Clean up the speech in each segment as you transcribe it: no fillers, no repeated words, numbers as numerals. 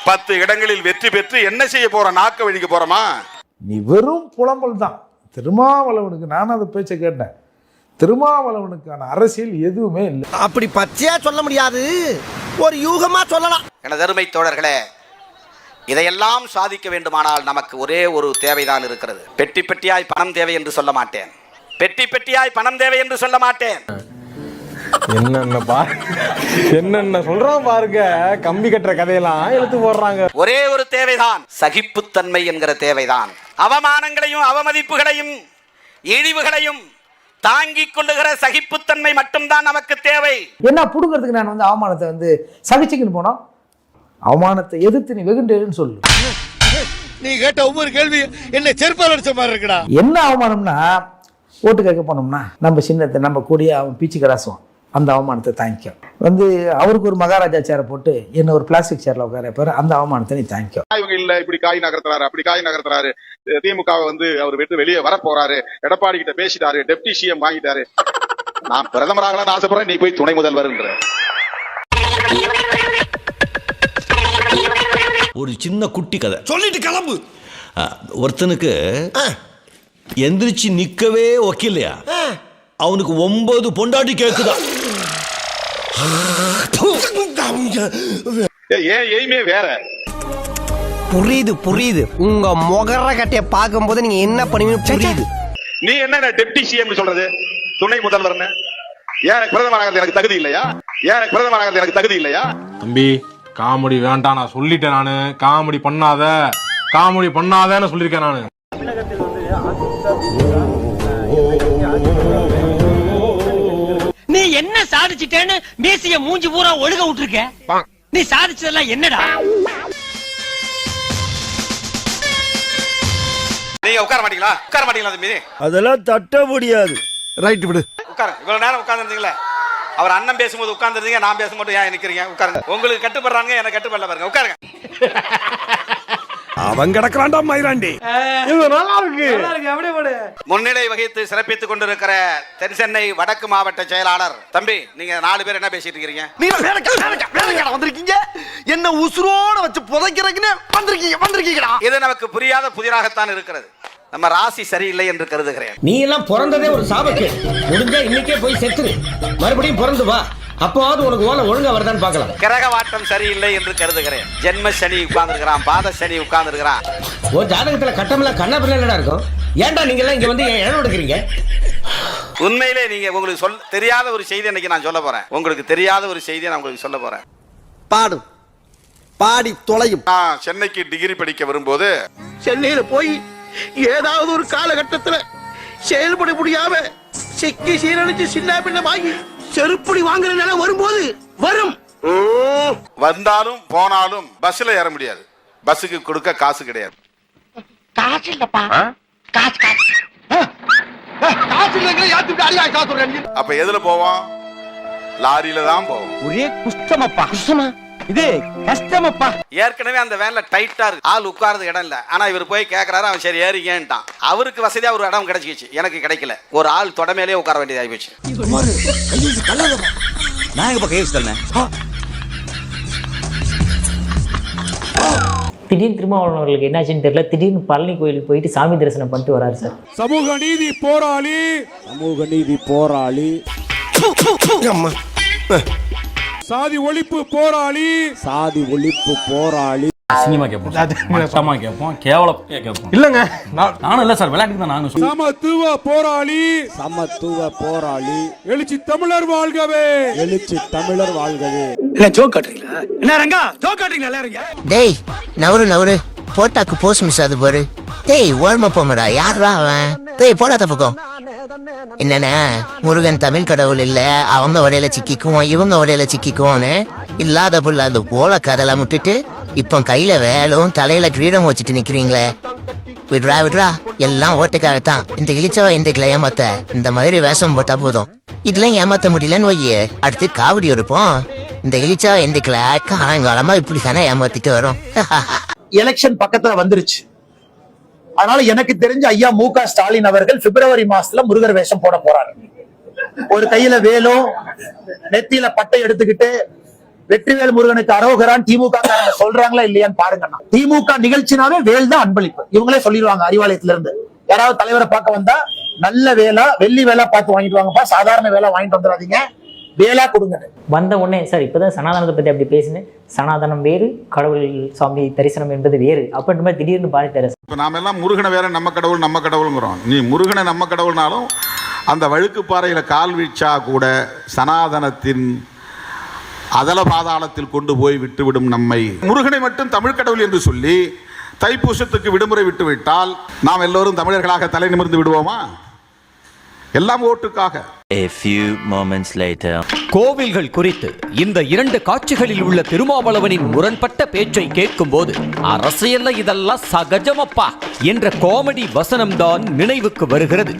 10 இடங்களில் வெற்றி பெற்று என்ன செய்ய போறோம்? நாக்க வழிக்க போறோமா? நீ வெறும் புலம்பல் தான். திருமாவளவனுக்கு நான் அந்த பேச்சை கேட்டேன். திருமாவளவனுக்கான அரசியல் எதுவுமே இல்லை. அப்படி பச்சையா சொல்ல முடியாது, ஒரு யூகமா சொல்லலாம். எனது அருமை தோழர்களே, இதையெல்லாம் சாதிக்க வேண்டுமானால் நமக்கு ஒரே ஒரு தேவைதான் இருக்கிறது. பெட்டி பெட்டியாய் பணம் தேவை என்று சொல்ல மாட்டேன். பெட்டி பெட்டியாய் பணம் தேவை என்று சொல்ல மாட்டேன். என்னென்ன சொல்றான் பாருங்க. கம்பி கட்டுற கதையெல்லாம் எடுத்து போடுறாங்க. ஒரே ஒரு தேவைதான், சகிப்புத்தன்மை என்கிற தேவைதான். அவமானங்களையும் அவமதிப்புகளையும் இழிவுகளையும் தாங்கிக் கொள்ளுகிற சகிப்புத்தன்மை மட்டும்தான் நமக்கு தேவை. என்ன புடுங்கிறதுக்கு நான் அவமானத்தை சகிச்சுக்கின்னு போனோம். அவமானத்தை எதிர்த்து நீ வெகுண்டேன்னு சொல்லு. நீ கேட்ட ஒவ்வொரு கேள்வி என்ன செருப்பால் அடிச்ச மாதிரி இருக்குடா. என்ன அவமானம்னா, ஓட்டு கேட்க போனோம்னா நம்ம சின்னத்தை நம்ம கூடிய அவன் பீச்சு கராசுவான். அந்த அவமானத்தை தாங்கிக்கும். அவருக்கு ஒரு மகாராஜா சேரை போட்டு என்ன ஒரு பிளாஸ்டிக் சேர்ல உட்கார பாரு, அந்த அவமானத்தை நீ தாங்கிக்கும். இவங்க இல்ல இப்படி காய் நகர்த்துறாரு, அப்படி காய் நகர்த்துறாரு, திமுக அவர் விட்டு வெளியே வர போறாரு, எடப்பாடி கிட்ட பேசிட்டாரு, டெப்டி சிஎம் வாங்கிட்டாரு. நான் பிரதமராக ஆசைப்படுறேன், நீ போய் துணை முதல்வர். ஒரு சின்ன குட்டி கதை சொல்லிட்டு கிளம்பு. ஒருத்தனுக்கு எந்திரிச்சு நிக்கவே ஒக்கில்லையா, அவனுக்கு 9 பொண்டாட்டி கேக்குதா. வேற புரியுது புரியுது. உங்க முகர கட்டைய பார்க்கும் போது நீங்க என்ன பண்ணுவீங்க புரியுது. நீ என்ன டெப்டி சிஎம் சொல்றது, துணை முதல்வர்? ஏன் பிரதமராக எனக்கு தகுதி இல்லையா? ஏன் பிரதமராக எனக்கு தகுதி இல்லையா? தம்பி காமெடி வேண்டாம், நான் சொல்லிட்டேன். நானு காமெடி பண்ணாதன்னு சொல்லியிருக்கேன் நானு. நீ என்ன சாதிச்சிட்டேன்னு மீசிய மூஞ்சி பூரா ஒழுக விட்டுருக்க. நீ சாதிச்சதெல்லாம் என்னடா? நீங்க உட்கார மாட்டீங்களா? உட்கார மாட்டீங்களா தம்பி? அதெல்லாம் தட்ட முடியாது. ரைட் விடு. உட்கார. இவ்வளவு நேரம் உட்கார்ந்துருந்தீங்களே, அவர் அண்ணன் பேசும்போது உட்கார்ந்துருந்தீங்க, நான் பேசும்போது ஏன் நிக்கிறீங்க? உட்காருங்க. உங்களுக்கு கட்டுப்படுறாங்க, எனக்கு கட்டுப்படல பாருங்க. உட்காருங்க. அவன் கிடக்குறான்டா மயிராண்டி. நல்லா இருக்கு. முன்னிலை வகித்து சிறப்பித்துக் கொண்டிருக்கிற தென்சென்னை வடக்கு மாவட்ட செயலாளர் தம்பி, நீங்க 4 பேர் என்ன பேசிட்டு இருக்கீங்க? நீங்க வேலைக்கார வந்திருக்கீங்க, என்ன உசுரோட வச்சு புதைக்கிறதுக்குன்னு வந்திருக்கீங்கடா. இது நமக்கு புரியாத புதிராகத்தான் இருக்கிறது. நம்ம ராசி சரியில்லை என்று கருதுகிறேன். நீ எல்லாம் பிறந்ததே ஒரு சாபக்கு. முடிஞ்சா இன்னைக்கே போய் செத்துரு, மறுபடியும் பிறந்து வா. அப்போது உனக்கு ஓலை ஒழுங்கா வருதான்னு பார்க்கலாம். கிரகவாட்டம் சரியில்லை என்று கருதுகிறேன். ஜென்ம சனி உட்கார்ந்துருக்கிறான், பாத சனி உட்கார்ந்துருக்கிறான். ஓ ஜாதகத்துல கட்டமெல்லாம் கண்ணா பிள்ளை இருக்கும். ஏன்டா நீங்க எல்லாம் இங்க வந்து இடம் எடுக்கிறீங்க? உண்மையிலே நீங்க உங்களுக்கு தெரியாத ஒரு செய்தி இன்னைக்கு நான் சொல்ல போறேன். உங்களுக்கு தெரியாத ஒரு செய்தியை நான் உங்களுக்கு சொல்ல போறேன். பாடி தொலையும். நான் சென்னைக்கு டிகிரி படிக்க வரும்போது சென்னையில போய் ஏதாவது ஒரு காலகட்டத்துல செயல்பட முடியாம சிக்கி சீரழிச்சு சின்ன பின்னமாகி செருப்படி வாங்குற நிலை வரும்போது வந்தாலும் போனாலும் பஸ்ல ஏற முடியாது. பஸ்ஸுக்கு கொடுக்க காசு கிடையாது. காசு இல்லப்பா. அப்ப எதுல போவோம்? லாரியில தான் போவோம். ஒரே குஷ்டமப்பா. குஷ்டமா? இது கஷ்டமப்பா. ஏற்கனவே அந்த வேன்ல டைட்டா இருக்கு, ஆள் உட்கார்றது இடம் இல்ல. ஆனா இவர் போய் கேட்கறாரு, அவன் சரி ஏறிங்கன்ட்டான். அவருக்கு வசதியா ஒரு இடம் கிடைச்சிச்சு, எனக்கு கிடைக்கல. ஒரு ஆள் தொடமேலே உட்கார வேண்டியதாகி போச்சு. நான் எங்க கை வச்சுட்டேன். திடீர்னு திருமாவளவன் அவர்களுக்கு என்னாச்சுன்னு தெரியல, திடீர்னு பழனி கோயிலுக்கு போயிட்டு சாமி தரிசனம் பண்ணிட்டு வராரு சார். சமூக நீதி போராளி, சாதி ஒழிப்பு போராளி. சினிமா கேட்போம், மட்டமா கேட்போம், கேவலம் கேட்போம். இல்லங்க நானும் இல்ல சார், விளையாட்டுக்கு தான் நானும். சமத்துவ போராளி, எழுச்சி தமிழர் வாழ்கவே. என்ன ஜோக் காட்டுறீங்களா? என்ன ரங்கா ஜோக் காட்டுறீங்களா எல்லாரும்? டேய் நவரு போட்டாக்கு போஸ்ட் மிஸ் அது பாரு. டேய் ஓரமா போமடா. யாரா அவன்? டேய் போடாத பக்கம். என்னன்னா முருகன் தமிழ் கடவுள் இல்ல, அவங்க வரையில சிக்கிக்குவோம், இவங்க வரையில சிக்கிக்குவோன்னு இல்லாத புள்ள அது போல கதெல்லாம் விட்டுட்டு இப்ப கையில வேலும் தலையில கிரீடம் வச்சுட்டு நிக்கிறீங்களே. விட்ரா எல்லாம் ஓட்டுக்காகத்தான். இந்த இழிச்சவ இன்றைக்குல ஏமாத்த இந்த மாதிரி வேஷம் போட்டா போதும். இதெல்லாம் ஏமாத்த முடியலன்னு வையே, அடுத்து காவடி எடுப்போம். இந்த இழிச்சவ இன்றைக்குல காலங்காலமா இப்படி தானே ஏமாத்திட்டு வரும். எலெக்ஷன் பக்கத்துல வந்துருச்சு. அதனால எனக்கு தெரிஞ்ச ஐயா மு.க. ஸ்டாலின் அவர்கள் பிப்ரவரி மாசத்துல முருகர் வேஷம் போட போறாரு. ஒரு கையில வேலும் நெத்தியில பட்டை எடுத்துக்கிட்டு வெற்றிவேல் முருகனுக்கு அரோகரான் திமுக சொல்றாங்களா இல்லையான்னு பாருங்க. திமுக நிகழ்ச்சினாவே வேல் தான் அன்பளிப்பு. இவங்களே சொல்லிடுவாங்க அறிவாலயத்துல இருந்து. யாராவது தலைவரை பார்க்க வந்தா நல்ல வேலை வெள்ளி வேலை பார்த்து வாங்கிட்டு வாங்கப்பா, சாதாரண வேலை வாங்கிட்டு வந்துடாதீங்க, வேலா கொடுங்க. வந்த உடனே சார் இப்பதான் சனாதனத்தை பத்தி அப்படி பேசினேன், சனாதனம் வேறு கடவுள் சாமி தரிசனம் என்பது வேறு அப்படின்ற மாதிரி திடீர்னு பாதித்தாரு. இப்போ நாம எல்லாம் முருகனை வேற நம்ம கடவுளுங்கிறோம். நீ முருகனை நம்ம கடவுள்னாலும் அந்த வழுக்கு பாறையில கால் வீழ்ச்சா கூட சனாதனத்தின் அதல பாதாளத்தில் கொண்டு போய் விட்டுவிடும் நம்மை. முருகனை மட்டும் தமிழ் கடவுள் என்று சொல்லி தைப்பூசத்துக்கு விடுமுறை விட்டுவிட்டால் நாம் எல்லோரும் தமிழர்களாக தலை நிமிர்ந்து விடுவோமா? எல்லாம் ஓட்டுக்காக. A few moments later. கோவில்கள் குறித்து இந்த 2 காட்சிகளில் உள்ள திருமாவளவனின் முரண்பட்ட பேச்சை கேட்கும் போது அரசியல்ல இதெல்லாம் சகஜமப்பா என்ற காமெடி வசனம் தான் நினைவுக்கு வருகிறது.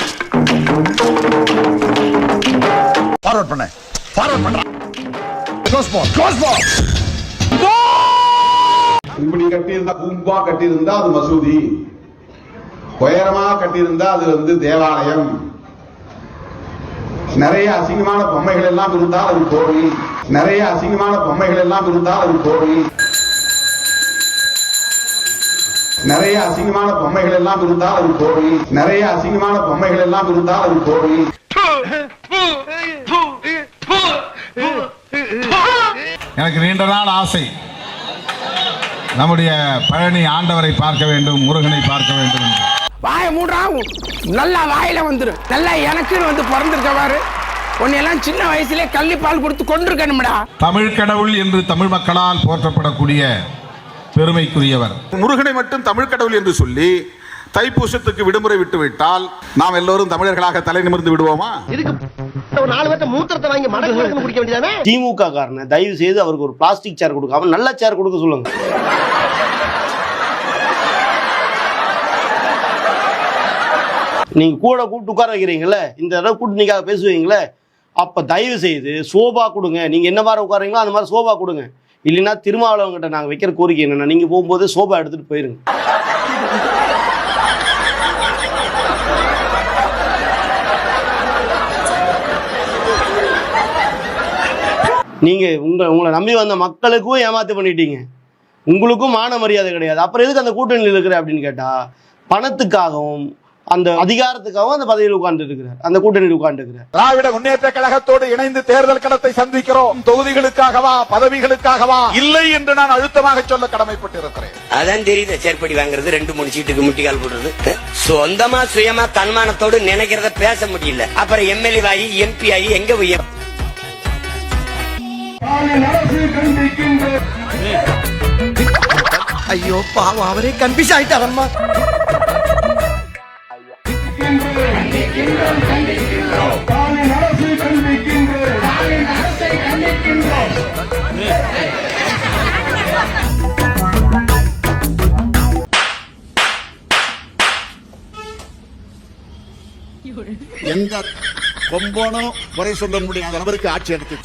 ஃபார்வர்ட் பண்ண இப்படி கட்டியிருந்தா கும்பா கட்டியிருந்தா அது மசூதி, உயரமா கட்டியிருந்தா அது வந்து தேவாலயம், நிறைய அசிங்கமான பொம்மைகள் எல்லாம் இருந்தால் அது கோவில், நிறைய அசிங்கமான பொம்மைகள் எல்லாம் இருந்தால் அது கோவில், நிறைய அசிங்கமான பொம்மைகள் எல்லாம் இருந்தால் அது கோவில், நிறைய அசிங்கமான பொம்மைகள் எல்லாம் இருந்தால் அது கோவில். எனக்கு நீண்ட நாள் ஆசை, நம்முடைய பழனி ஆண்டவரை பார்க்க வேண்டும், முருகனை பார்க்க வேண்டும். வாய மூடா, நல்லா வாயில வந்துரும். நல்லா எனக்குன்னு வந்து பிறந்திருக்கவாரு உன்னையெல்லாம் சின்ன வயசுல கள்ளிப்பால் கொடுத்து கொண்டிருக்கணும்டா. தமிழ் கடவுள் என்று தமிழ் மக்களால் போற்றப்படக்கூடிய பெருமைக்குரியவர். முருகனை மட்டும் தமிழ் கடவுள் என்று சொல்லி தைப்பூசத்துக்கு விடுமுறை விட்டுவிட்டால் நாம் எல்லோரும் தமிழர்களாக தலை நிமிர்ந்து விடுவோமா? திமுக காரனை தயவு செய்து அவருக்கு ஒரு பிளாஸ்டிக் சேர் கொடுக்காம நல்ல சேர் கொடுக்க சொல்லுங்க. நீங்க கூட கூப்பிட்டு உட்கார வைக்கிறீங்களே, இந்த தடவை கூட்டு நீங்க பேசுவீங்களே, அப்ப தயவு செய்து சோபா கொடுங்க. நீங்க என்ன மாதிரி உட்காரீங்களோ அந்த மாதிரி சோபா கொடுங்க. இல்லைன்னா திருமாவளவன்கிட்ட நாங்க வைக்கிற கோரிக்கை என்னன்னா, நீங்க போகும்போது சோபா எடுத்துட்டு போயிருங்க. நீங்க உங்களை நம்பி வந்த மக்களுக்கும் ஏமாத்து பண்ணிட்டீங்க, உங்களுக்கும் மான மரியாதை கிடையாது. அப்புறம் எதுக்கு அந்த கூட்டணியில் இருக்கிற அப்படின்னு கேட்டா, பணத்துக்காகவும் அந்த அதிகாரத்துக்காகவும் அந்த பதவியில் உட்கார்ந்து இருக்கிறார், அந்த கூட்டணியில் உட்கார்ந்து இருக்கிறார். திராவிட முன்னேற்ற கழகத்தோடு இணைந்து தேர்தல் களத்தை சந்திக்கிறோம். தொகுதிகளுக்காகவா பதவிகளுக்காகவா இல்லை என்று நான் அழுத்தமாக சொல்ல கடமைப்பட்டிருக்கிறேன். அதான் தெரியுது, சேர்ப்படி வாங்குறது 2-3 சீட்டுக்கு முட்டிக்கால் போடுறது. சொந்தமா சுயமா தன்மானத்தோடு நினைக்கிறத பேச முடியல, அப்புறம் எம்எல்ஏ ஆகி எம்பி ஆகி எங்க போய். ஐயோ பாவம், அவரே கன்ஃபியூஸ் ஆயிட்டாரம்மா. எந்த கொம்போனோ குறை சொல்ல முடியாத நபருக்கு ஆட்சி எடுத்து